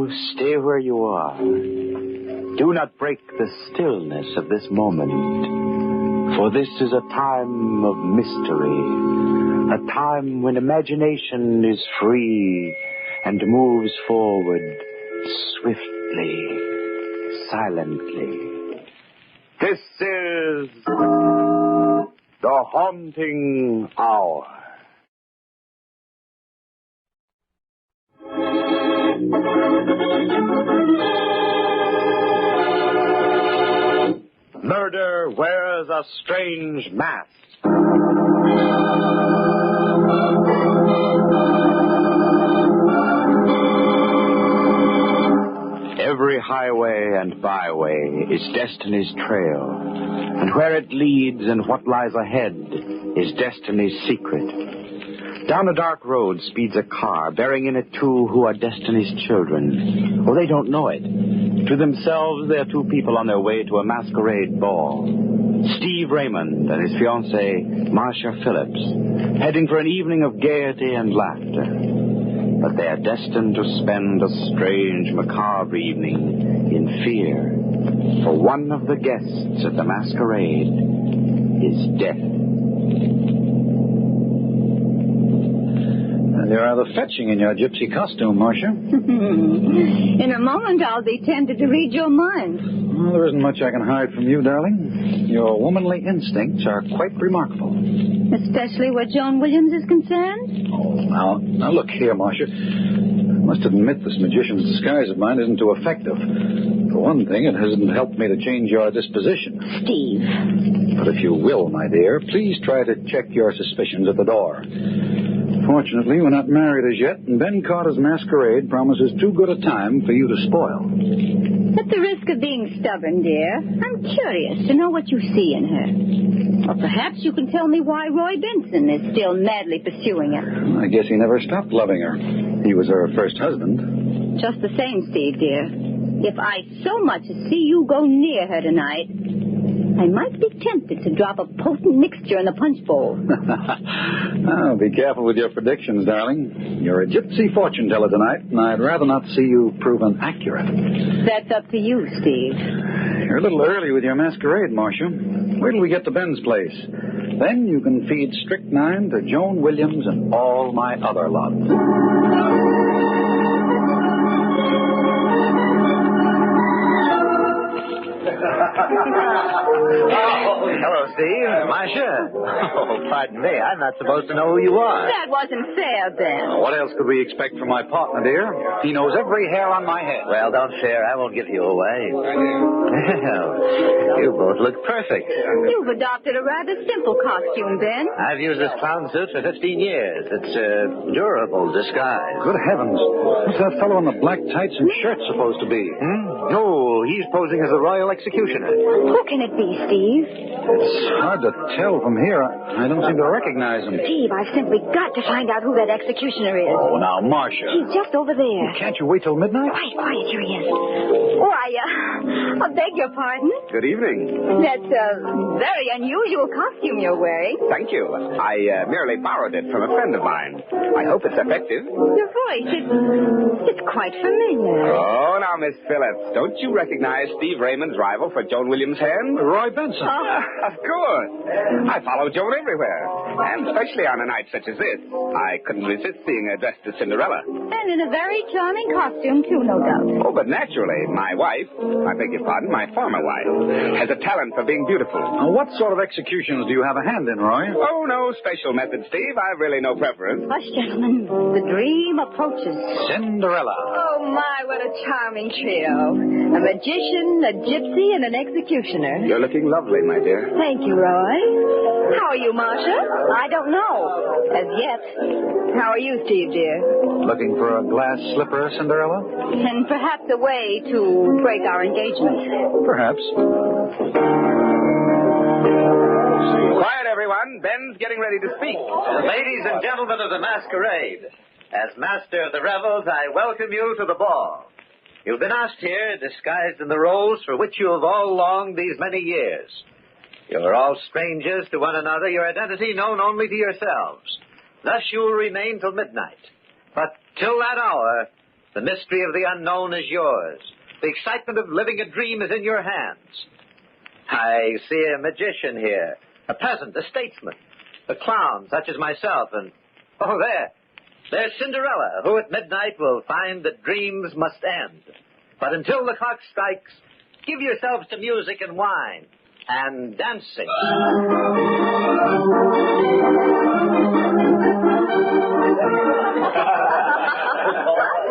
you stay where you are. Do not break the stillness of this moment, for this is a time of mystery, a time when imagination is free and moves forward swiftly, silently. This is the Haunting Hour. Murder wears a strange mask. Every highway and byway is destiny's trail, and where it leads and what lies ahead is destiny's secret. Down a dark road speeds a car, bearing in it two who are destiny's children. Oh, they don't know it. To themselves, they are two people on their way to a masquerade ball. Steve Raymond and his fiancée, Marcia Phillips, heading for an evening of gaiety and laughter. But they are destined to spend a strange, macabre evening in fear. For one of the guests at the masquerade is death. You're rather fetching in your gypsy costume, Marcia. In a moment, I'll be tempted to read your mind. Well, there isn't much I can hide from you, darling. Your womanly instincts are quite remarkable. Especially where Joan Williams is concerned? Oh, now look here, Marcia. I must admit this magician's disguise of mine isn't too effective. For one thing, it hasn't helped me to change your disposition. Steve. But if you will, my dear, please try to check your suspicions at the door. Fortunately, we're not married as yet, and Ben Carter's masquerade promises too good a time for you to spoil. At the risk of being stubborn, dear, I'm curious to know what you see in her. Or perhaps you can tell me why Roy Benson is still madly pursuing her. I guess he never stopped loving her. He was her first husband. Just the same, Steve, dear. If I so much as see you go near her tonight, I might be tempted to drop a potent mixture in the punch bowl. Oh, be careful with your predictions, darling. You're a gypsy fortune teller tonight, and I'd rather not see you proven accurate. That's up to you, Steve. You're a little early with your masquerade, Marcia. Wait till we get to Ben's place. Then you can feed strychnine to Joan Williams and all my other lot. Oh, hello, Steve. Marcia. Oh, pardon me. I'm not supposed to know who you are. That wasn't fair, Ben. What else could we expect from my partner, dear? He knows every hair on my head. Well, don't share. I won't give you away. Well, you both look perfect. You've adopted a rather simple costume, Ben. I've used this clown suit for 15 years. It's a durable disguise. Good heavens. What's that fellow in the black tights and shirt supposed to be? No, he's posing as the Royal Executioner. Who can it be, Steve? It's hard to tell from here. I don't seem to recognize him. Steve, I've simply got to find out who that executioner is. Oh, now, Marcia. He's just over there. Can't you wait till midnight? Quiet, here he is. Why, I beg your pardon? Good evening. That's a very unusual costume you're wearing. Thank you. I merely borrowed it from a friend of mine. I hope it's effective. Your voice, it's quite familiar. Oh, now, Miss Phillips, don't you recognize Steve Raymond's rival for Joan Williams' hand? Roy Benson. Of course. I follow Joan everywhere, and especially on a night such as this. I couldn't resist seeing her dressed as Cinderella. And in a very charming costume, too, no doubt. Oh, but naturally, my wife, I beg your pardon, my former wife, has a talent for being beautiful. Now, what sort of executions do you have a hand in, Roy? Oh, no special method, Steve. I've really no preference. Hush, gentlemen. The dream approaches. Cinderella. Oh, my, what a charming trio. A magician, a gypsy, and an executioner. You're looking lovely, my dear. Thank you, Roy. How are you, Marcia? I don't know. As yet. How are you, Steve, dear? Looking for a glass slipper, Cinderella? And perhaps a way to break our engagement. Perhaps. Quiet, everyone. Ben's getting ready to speak. Ladies and gentlemen of the masquerade, as master of the revels, I welcome you to the ball. You've been asked here, disguised in the roles for which you have all longed these many years. You are all strangers to one another, your identity known only to yourselves. Thus you will remain till midnight. But till that hour, The mystery of the unknown is yours. The excitement of living a dream is in your hands. I see a magician here, a peasant, a statesman, a clown such as myself, and, oh, there's Cinderella, who at midnight will find that dreams must end. But until the clock strikes, give yourselves to music and wine and dancing.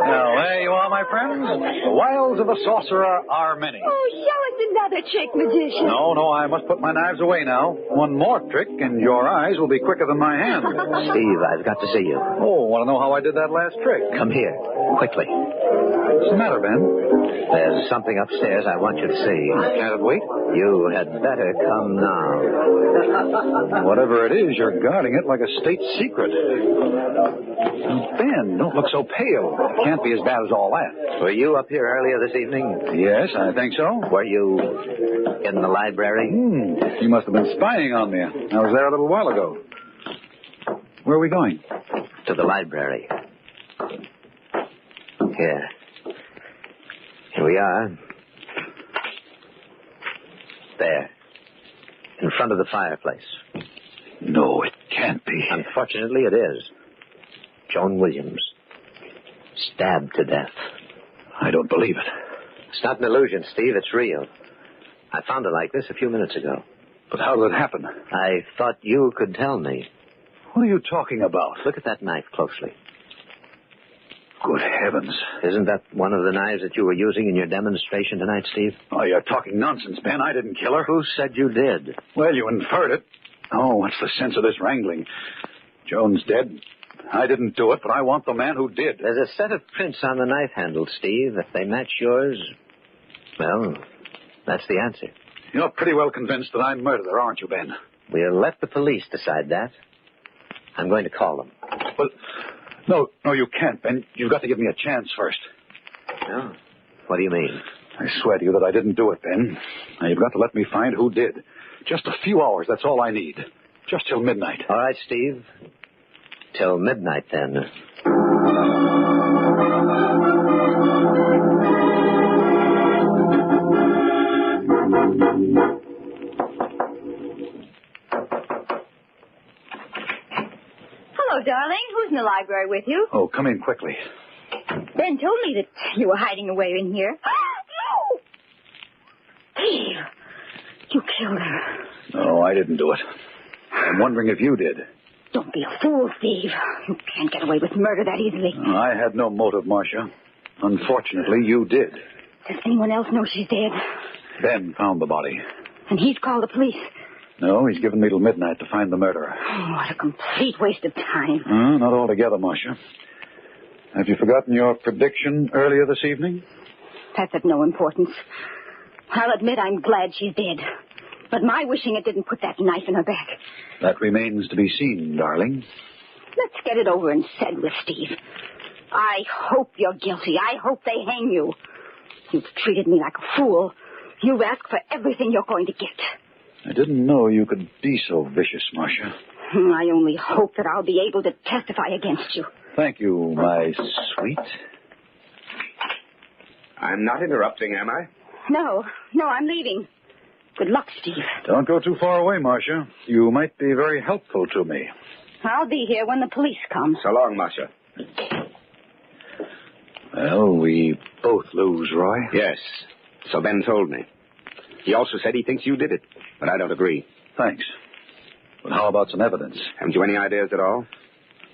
Now, there you are, my friends. The wiles of the sorcerer are many. Oh, show us another trick, magician. No, I must put my knives away now. One more trick, and your eyes will be quicker than my hand. Steve, I've got to see you. Oh, want to know how I did that last trick? Come here, quickly. What's the matter, Ben? There's something upstairs I want you to see. Can't it wait? You had better come now. Whatever it is, you're guarding it like a state secret. Ben, don't look so pale. It can't be as bad as all that. Were you up here earlier this evening? Yes, I think so. Were you in the library? You must have been spying on me. I was there a little while ago. Where are we going? To the library. Here. Here we are. There. In front of the fireplace. No, it can't be. Unfortunately, it is. Joan Williams. Stabbed to death. I don't believe it. It's not an illusion, Steve. It's real. I found her like this a few minutes ago. But how did it happen? I thought you could tell me. What are you talking about? Look at that knife closely. Good heavens. Isn't that one of the knives that you were using in your demonstration tonight, Steve? Oh, you're talking nonsense, Ben. I didn't kill her. Who said you did? Well, you inferred it. Oh, what's the sense of this wrangling? Joan's dead. I didn't do it, but I want the man who did. There's a set of prints on the knife handle, Steve. If they match yours, well, that's the answer. You're pretty well convinced that I murdered her, aren't you, Ben? We'll let the police decide that. I'm going to call them. Well, no, you can't, Ben. You've got to give me a chance first. No? What do you mean? I swear to you that I didn't do it, Ben. Now, you've got to let me find who did. Just a few hours, that's all I need. Just till midnight. All right, Steve. Till midnight, then. Hello, darling. Who's in the library with you? Oh, come in quickly. Ben told me that you were hiding away in here. No! Steve, you killed her. No, I didn't do it. I'm wondering if you did. Don't be a fool, Steve. You can't get away with murder that easily. I had no motive, Marcia. Unfortunately, you did. Does anyone else know she's dead? Ben found the body. And he's called the police. No, he's given me till midnight to find the murderer. Oh, what a complete waste of time. Not altogether, Marcia. Have you forgotten your prediction earlier this evening? That's of no importance. I'll admit I'm glad she's dead. But my wishing it didn't put that knife in her back. That remains to be seen, darling. Let's get it over and said with, Steve. I hope you're guilty. I hope they hang you. You've treated me like a fool. You ask for everything you're going to get. I didn't know you could be so vicious, Marcia. I only hope that I'll be able to testify against you. Thank you, my sweet. I'm not interrupting, am I? No, I'm leaving. Good luck, Steve. Don't go too far away, Marcia. You might be very helpful to me. I'll be here when the police come. So long, Marcia. Well, we both lose, Roy. Yes, so Ben told me. He also said he thinks you did it, but I don't agree. Thanks. But how about some evidence? Haven't you any ideas at all?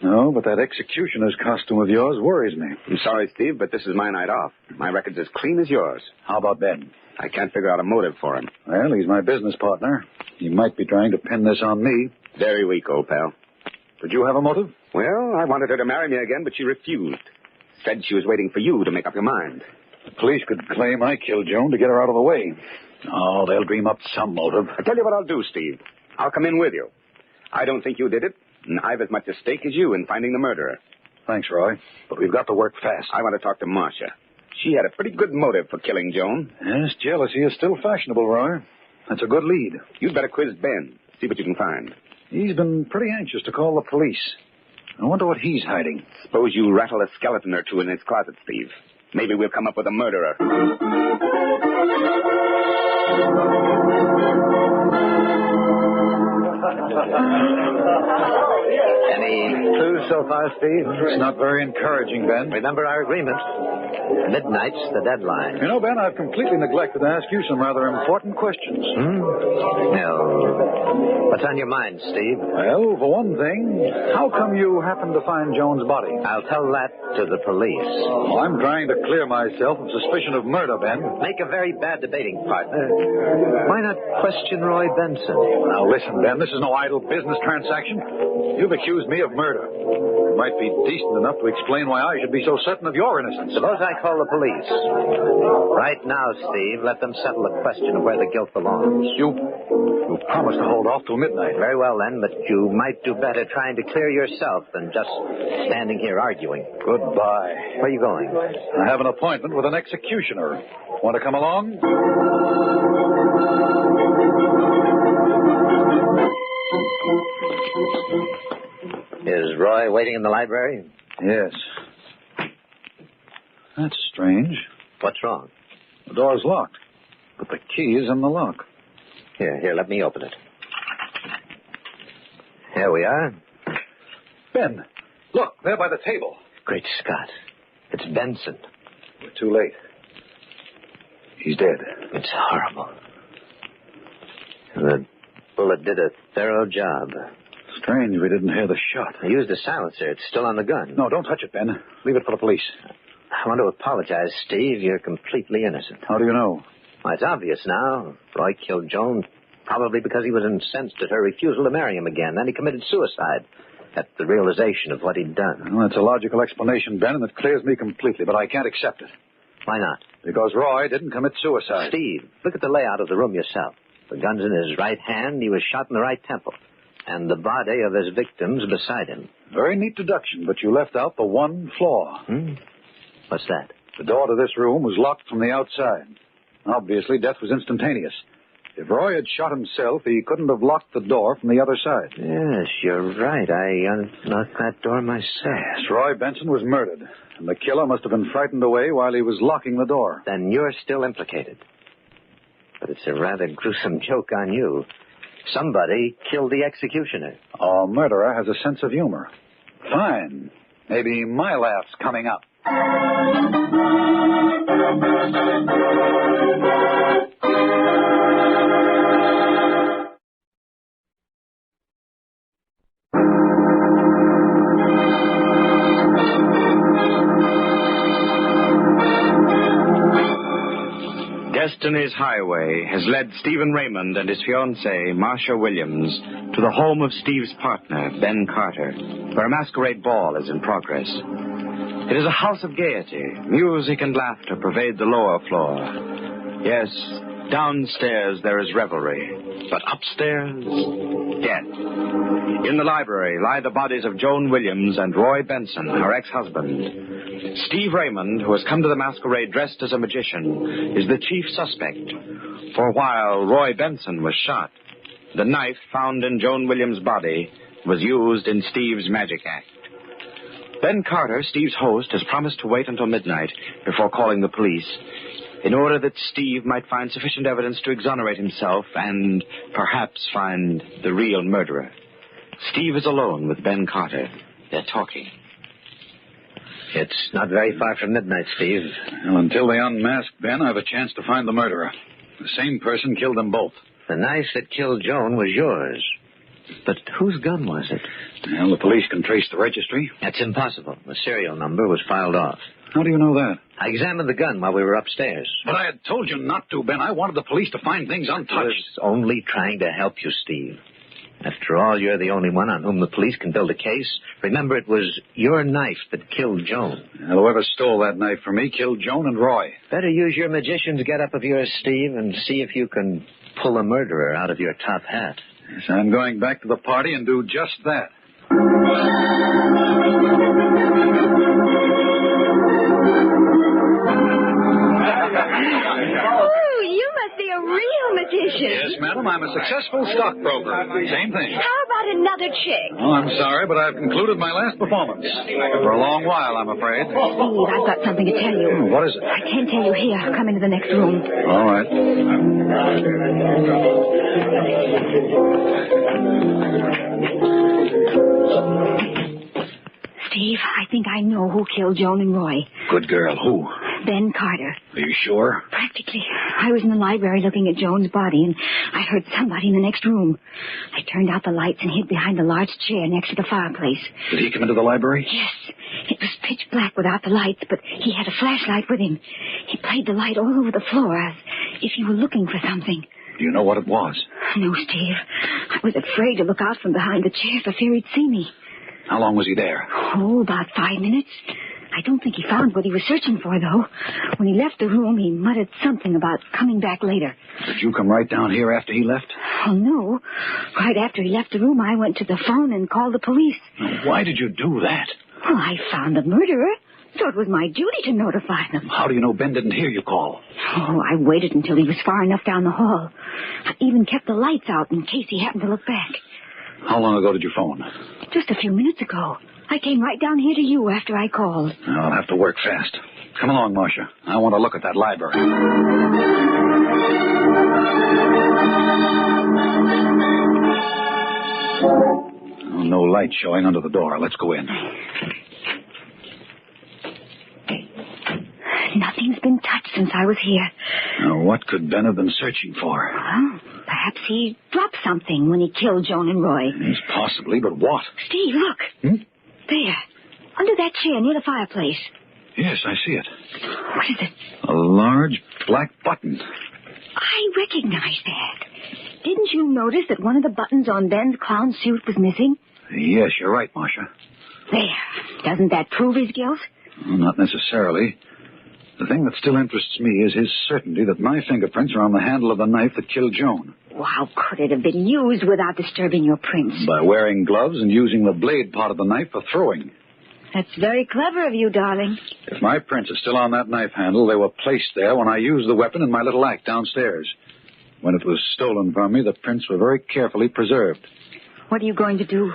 No, but that executioner's costume of yours worries me. I'm sorry, Steve, but this is my night off. My record's as clean as yours. How about Ben? I can't figure out a motive for him. Well, he's my business partner. He might be trying to pin this on me. Very weak, old pal. Did you have a motive? Well, I wanted her to marry me again, but she refused. Said she was waiting for you to make up your mind. The police could claim I killed Joan to get her out of the way. Oh, they'll dream up some motive. I'll tell you what I'll do, Steve. I'll come in with you. I don't think you did it, and I've as much at stake as you in finding the murderer. Thanks, Roy. But we've got to work fast. I want to talk to Marcia. She had a pretty good motive for killing Joan. Yes, jealousy is still fashionable, Roy. That's a good lead. You'd better quiz Ben. See what you can find. He's been pretty anxious to call the police. I wonder what he's hiding. Suppose you rattle a skeleton or two in his closet, Steve. Maybe we'll come up with a murderer. Any clues so far, Steve? It's not very encouraging, Ben. Remember our agreement. Midnight's the deadline. You know, Ben, I've completely neglected to ask you some rather important questions. No. What's on your mind, Steve? Well, for one thing, how come you happened to find Joan's body? I'll tell that to the police. Oh, I'm trying to clear myself of suspicion of murder, Ben. Make a very bad debating partner. Why not question Roy Benson? Now, listen, Ben, this is no idle business transaction. You've accused me of murder. You might be decent enough to explain why I should be so certain of your innocence. Suppose I call the police. Right now, Steve, let them settle the question of where the guilt belongs. You promised to hold off till midnight. Very well, then, but you might do better trying to clear yourself than just standing here arguing. Goodbye. Where are you going? I have an appointment with an executioner. Want to come along? Is Roy waiting in the library? Yes. That's strange. What's wrong? The door's locked, but the key is in the lock. Here, let me open it. Here we are. Ben, look, there by the table. Great Scott. It's Benson. We're too late. He's dead. It's horrible. The bullet did a thorough job. Strange we didn't hear the shot. I used a silencer. It's still on the gun. No, don't touch it, Ben. Leave it for the police. I want to apologize, Steve. You're completely innocent. How do you know? Well, it's obvious now. Roy killed Joan probably because he was incensed at her refusal to marry him again. Then he committed suicide at the realization of what he'd done. Well, that's a logical explanation, Ben, and it clears me completely, but I can't accept it. Why not? Because Roy didn't commit suicide. Steve, look at the layout of the room yourself. The gun's in his right hand. He was shot in the right temple. And the body of his victim's beside him. Very neat deduction, but you left out the one flaw. What's that? The door to this room was locked from the outside. Obviously, death was instantaneous. If Roy had shot himself, he couldn't have locked the door from the other side. Yes, you're right. I unlocked that door myself. Yes, Roy Benson was murdered, and the killer must have been frightened away while he was locking the door. Then you're still implicated. But it's a rather gruesome joke on you. Somebody killed the executioner. A murderer has a sense of humor. Fine. Maybe my laugh's coming up. Destiny's Highway has led Stephen Raymond and his fiancée, Marcia Williams, to the home of Steve's partner, Ben Carter, where a masquerade ball is in progress. It is a house of gaiety. Music and laughter pervade the lower floor. Yes, downstairs there is revelry, but upstairs, death. In the library lie the bodies of Joan Williams and Roy Benson, her ex-husband. Steve Raymond, who has come to the masquerade dressed as a magician, is the chief suspect. For while Roy Benson was shot, the knife found in Joan Williams' body was used in Steve's magic act. Ben Carter, Steve's host, has promised to wait until midnight before calling the police, in order that Steve might find sufficient evidence to exonerate himself and perhaps find the real murderer. Steve is alone with Ben Carter. They're talking. It's not very far from midnight, Steve. Well, until they unmask Ben, I have a chance to find the murderer. The same person killed them both. The knife that killed Joan was yours. But whose gun was it? Well, the police can trace the registry. That's impossible. The serial number was filed off. How do you know that? I examined the gun while we were upstairs. But I had told you not to, Ben. I wanted the police to find things untouched. I was only trying to help you, Steve. After all, you're the only one on whom the police can build a case. Remember, it was your knife that killed Joan. Well, whoever stole that knife from me killed Joan and Roy. Better use your magician's get-up of yours, Steve, and see if you can pull a murderer out of your top hat. Yes, I'm going back to the party and do just that. You must be a real magician. Yes, madam, I'm a successful stockbroker. Same thing. How about Not another chick. Oh, I'm sorry, but I've concluded my last performance. For a long while, I'm afraid. Steve, I've got something to tell you. What is it? I can't tell you here. Come into the next room. All right. Steve, I think I know who killed Joan and Roy. Good girl. Who? Ben Carter. Are you sure? Practically. I was in the library looking at Joan's body, and I heard somebody in the next room. I turned out the lights and hid behind a large chair next to the fireplace. Did he come into the library? Yes. It was pitch black without the lights, but he had a flashlight with him. He played the light all over the floor as if he were looking for something. Do you know what it was? No, Steve. I was afraid to look out from behind the chair for fear he'd see me. How long was he there? Oh, about 5 minutes. I don't think he found what he was searching for, though. When he left the room, he muttered something about coming back later. Did you come right down here after he left? Oh, no. Right after he left the room, I went to the phone and called the police. Why did you do that? Well, I found the murderer, so it was my duty to notify them. How do you know Ben didn't hear you call? Oh, I waited until he was far enough down the hall. I even kept the lights out in case he happened to look back. How long ago did you phone? Just a few minutes ago. I came right down here to you after I called. I'll have to work fast. Come along, Marcia. I want to look at that library. Oh, no light showing under the door. Let's go in. Nothing's been touched since I was here. Now, what could Ben have been searching for? Well, perhaps he dropped something when he killed Joan and Roy. Yes, possibly, but what? Steve, look. There. Under that chair near the fireplace. Yes, I see it. What is it? A large black button. I recognize that. Didn't you notice that one of the buttons on Ben's clown suit was missing? Yes, you're right, Marcia. There. Doesn't that prove his guilt? Well, not necessarily. The thing that still interests me is his certainty that my fingerprints are on the handle of the knife that killed Joan. Well, how could it have been used without disturbing your prints? By wearing gloves and using the blade part of the knife for throwing. That's very clever of you, darling. If my prints are still on that knife handle, they were placed there when I used the weapon in my little act downstairs. When it was stolen from me, the prints were very carefully preserved. What are you going to do?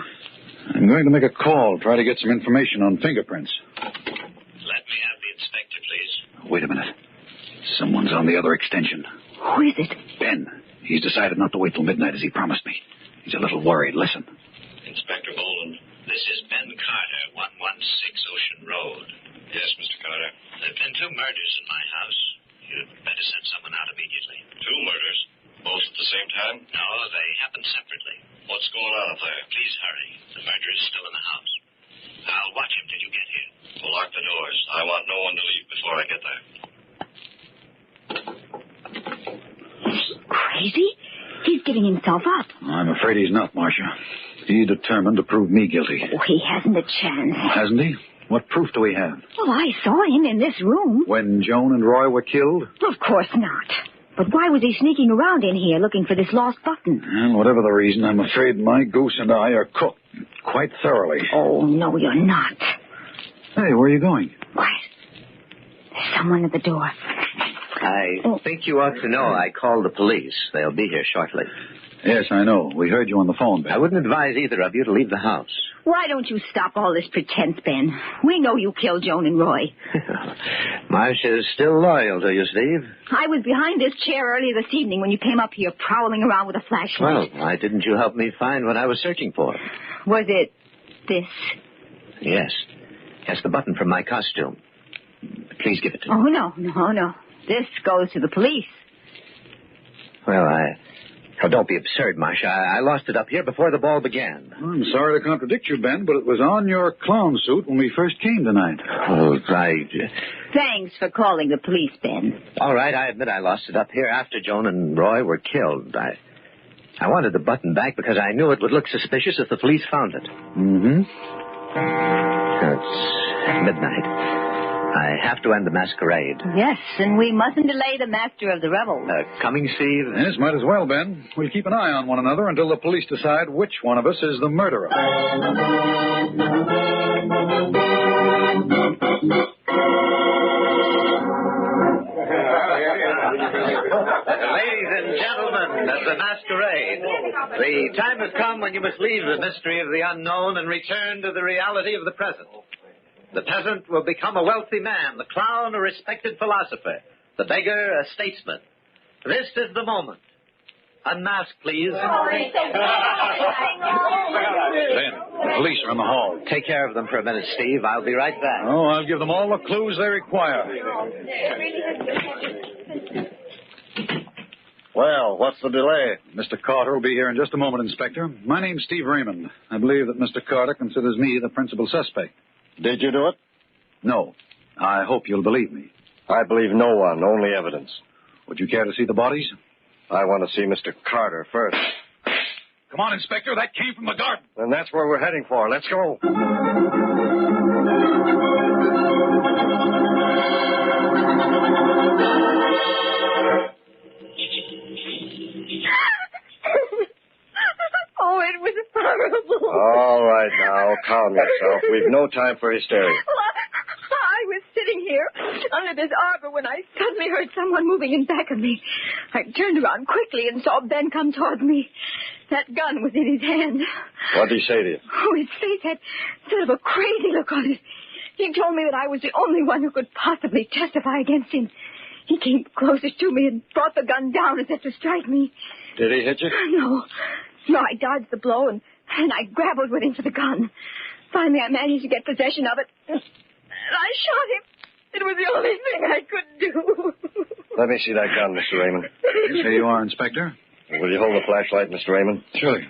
I'm going to make a call, try to get some information on fingerprints. Let me have the inspector, please. Wait a minute. Someone's on the other extension. Who is it? Ben. He's decided not to wait till midnight as he promised me. He's a little worried. Listen. Inspector Boland, this is Ben Carter, 116 Ocean Road. Yes, Mr. Carter. There have been 2 murders in my house. You'd better send someone out immediately. 2 murders? Both at the same time? No, they happened separately. What's going on up there? Please hurry. The murderer is still in the house. I'll watch him till you get here. We'll lock the doors. I want no one to leave before I get there. Crazy? He's giving himself up. I'm afraid he's not, Marcia. He's determined to prove me guilty. Oh, he hasn't a chance. Hasn't he? What proof do we have? Well, I saw him in this room. When Joan and Roy were killed? Of course not. But why was he sneaking around in here looking for this lost button? Well, whatever the reason, I'm afraid my goose and I are cooked quite thoroughly. Oh, no, you're not. Hey, where are you going? What? There's someone at the door. I think you ought to know I called the police. They'll be here shortly. Yes, I know. We heard you on the phone, Ben. I wouldn't advise either of you to leave the house. Why don't you stop all this pretense, Ben? We know you killed Joan and Roy. Marcia's still loyal to you, Steve. I was behind this chair earlier this evening when you came up here prowling around with a flashlight. Well, why didn't you help me find what I was searching for? Was it this? Yes. Yes, the button from my costume. Please give it to me. Oh, no. This goes to the police. Well, don't be absurd, Marcia. I lost it up here before the ball began. I'm sorry to contradict you, Ben, but it was on your clown suit when we first came tonight. Oh, right. Thanks for calling the police, Ben. All right, I admit I lost it up here after Joan and Roy were killed. I wanted the button back because I knew it would look suspicious if the police found it. Mm-hmm. It's midnight. I have to end the masquerade. Yes, and we mustn't delay the master of the revels. Coming, Steve? Yes, might as well, Ben. We'll keep an eye on one another until the police decide which one of us is the murderer. Ladies and gentlemen of the masquerade, the time has come when you must leave the mystery of the unknown and return to the reality of the present. The peasant will become a wealthy man, the clown a respected philosopher, the beggar a statesman. This is the moment. Unmask, please. Ben, the police are in the hall. Take care of them for a minute, Steve. I'll be right back. Oh, I'll give them all the clues they require. Well, what's the delay? Mr. Carter will be here in just a moment, Inspector. My name's Steve Raymond. I believe that Mr. Carter considers me the principal suspect. Did you do it? No. I hope you'll believe me. I believe no one, only evidence. Would you care to see the bodies? I want to see Mr. Carter first. Come on, Inspector. That came from the garden. And that's where we're heading for. Let's go. Oh, it was horrible. All right, now, calm yourself. We've no time for hysteria. I was sitting here under this arbor when I suddenly heard someone moving in back of me. I turned around quickly and saw Ben come toward me. That gun was in his hand. What did he say to you? Oh, his face had sort of a crazy look on it. He told me that I was the only one who could possibly testify against him. He came closest to me and brought the gun down as if to strike me. Did he hit you? No, I dodged the blow and I grappled with him for the gun. Finally, I managed to get possession of it. And I shot him. It was the only thing I could do. Let me see that gun, Mr. Raymond. Here you are, Inspector. Will you hold the flashlight, Mr. Raymond? Surely.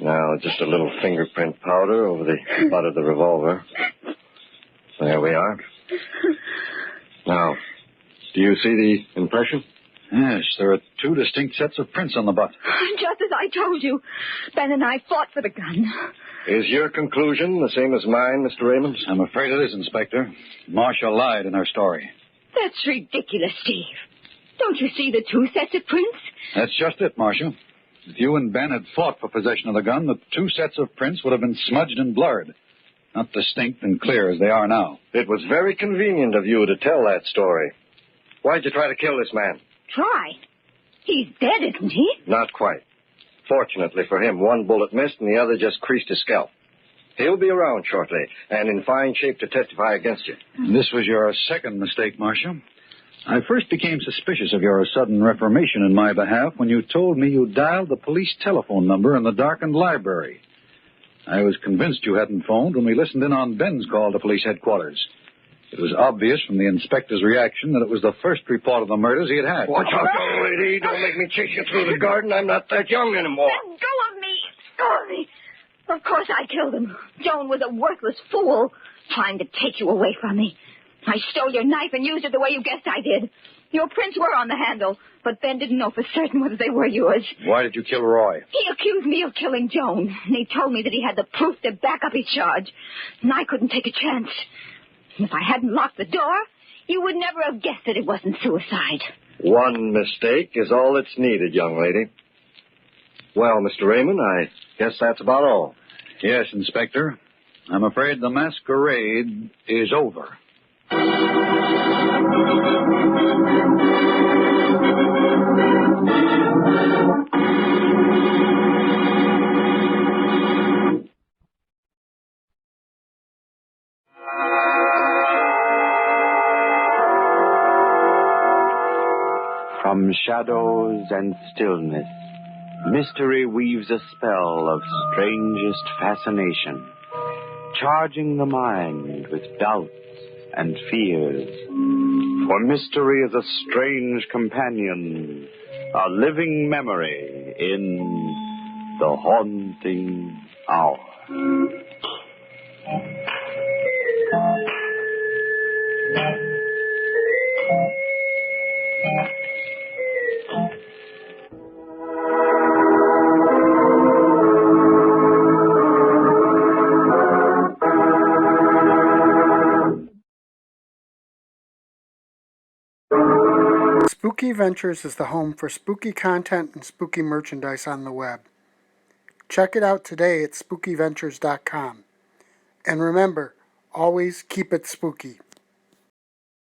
Now, just a little fingerprint powder over the butt of the revolver. There we are. Now, do you see the impression? Yes, there are two distinct sets of prints on the butt. Just as I told you, Ben and I fought for the gun. Is your conclusion the same as mine, Mr. Raymond? I'm afraid it is, Inspector. Marcia lied in her story. That's ridiculous, Steve. Don't you see the two sets of prints? That's just it, Marcia. If you and Ben had fought for possession of the gun, the two sets of prints would have been smudged and blurred. Not distinct and clear as they are now. It was very convenient of you to tell that story. Why'd you try to kill this man? Try? He's dead, isn't he? Not quite. Fortunately for him, one bullet missed and the other just creased his scalp. He'll be around shortly and in fine shape to testify against you. This was your second mistake, Marcia. I first became suspicious of your sudden reformation in my behalf when you told me you dialed the police telephone number in the darkened library. I was convinced you hadn't phoned when we listened in on Ben's call to police headquarters. It was obvious from the inspector's reaction that it was the first report of the murders he had had. Watch out, young lady. Don't make me chase you through the garden. I'm not that young anymore. Let go of me. Go of me. Of course I killed him. Joan was a worthless fool trying to take you away from me. I stole your knife and used it the way you guessed I did. Your prints were on the handle, but Ben didn't know for certain whether they were yours. Why did you kill Roy? He accused me of killing Joan, and he told me that he had the proof to back up his charge, and I couldn't take a chance. If I hadn't locked the door, you would never have guessed that it wasn't suicide. One mistake is all that's needed, young lady. Well, Mr. Raymond, I guess that's about all. Yes, Inspector. I'm afraid the masquerade is over. From shadows and stillness, mystery weaves a spell of strangest fascination, charging the mind with doubts and fears. For mystery is a strange companion, a living memory in the haunting hour. Spooky Ventures is the home for spooky content and spooky merchandise on the web. Check it out today at spookyventures.com. And remember, always keep it spooky.